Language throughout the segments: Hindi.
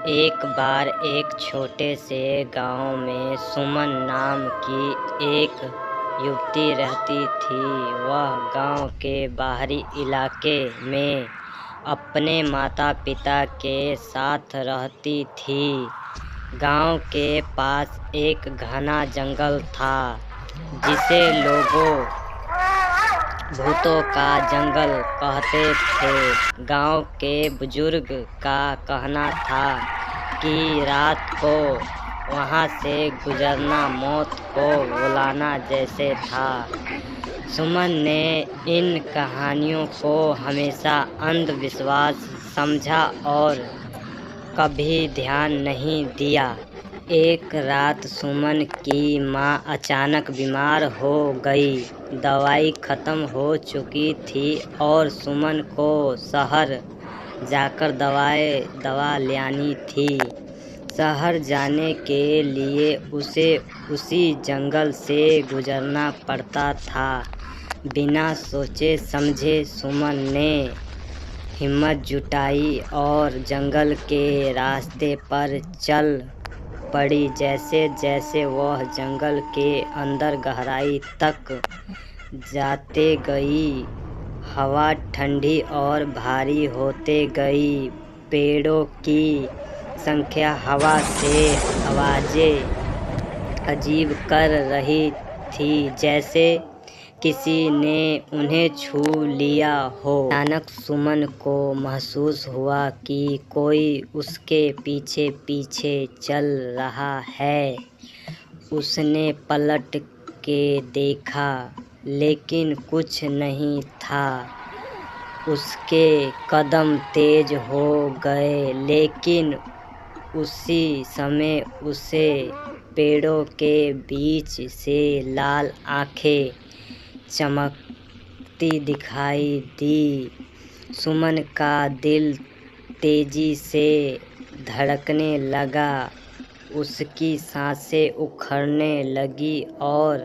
एक बार एक छोटे से गांव में सुमन नाम की एक युवती रहती थी। वह गांव के बाहरी इलाके में अपने माता पिता के साथ रहती थी। गांव के पास एक घना जंगल था जिसे लोगों भूतों का जंगल कहते थे। गांव के बुजुर्ग का कहना था कि रात को वहां से गुजरना मौत को बुलाना जैसे था। सुमन ने इन कहानियों को हमेशा अंधविश्वास समझा और कभी ध्यान नहीं दिया। एक रात सुमन की माँ अचानक बीमार हो गई। दवाई खत्म हो चुकी थी और सुमन को शहर जाकर दवा लानी थी। शहर जाने के लिए उसे उसी जंगल से गुजरना पड़ता था। बिना सोचे समझे सुमन ने हिम्मत जुटाई और जंगल के रास्ते पर चल पड़ी। जैसे जैसे वह जंगल के अंदर गहराई तक जाते गई, हवा ठंडी और भारी होते गई। पेड़ों की संख्या हवा से आवाजें अजीब कर रही थी, जैसे किसी ने उन्हें छू लिया हो। अचानक सुमन को महसूस हुआ कि कोई उसके पीछे पीछे चल रहा है। उसने पलट के देखा, लेकिन कुछ नहीं था। उसके कदम तेज हो गए, लेकिन उसी समय उसे पेड़ों के बीच से लाल आंखें चमकती दिखाई दी। सुमन का दिल तेजी से धड़कने लगा, उसकी सांसें उखड़ने लगी और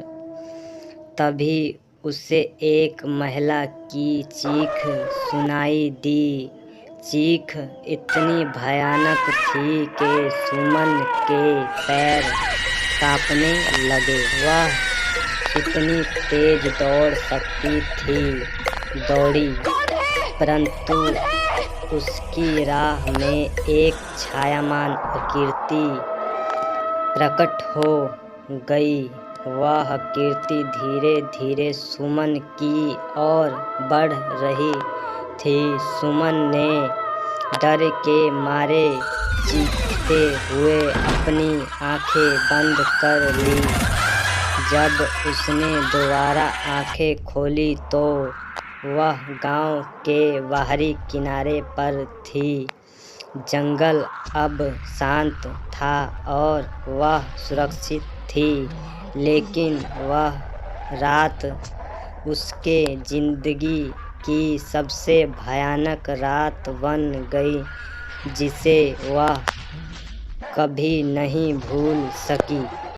तभी उसे एक महिला की चीख सुनाई दी। चीख इतनी भयानक थी कि सुमन के पैर कांपने लगे। वह कितनी तेज दौड़ सकती थी, दौड़ी, परंतु उसकी राह में एक छायामान आकृति प्रकट हो गई। वह आकृति धीरे धीरे सुमन की ओर बढ़ रही थी। सुमन ने डर के मारे चीखते हुए अपनी आंखें बंद कर ली। जब उसने दोबारा आंखें खोली तो वह गांव के बाहरी किनारे पर थी। जंगल अब शांत था और वह सुरक्षित थी, लेकिन वह रात उसके जिंदगी की सबसे भयानक रात बन गई, जिसे वह कभी नहीं भूल सकी।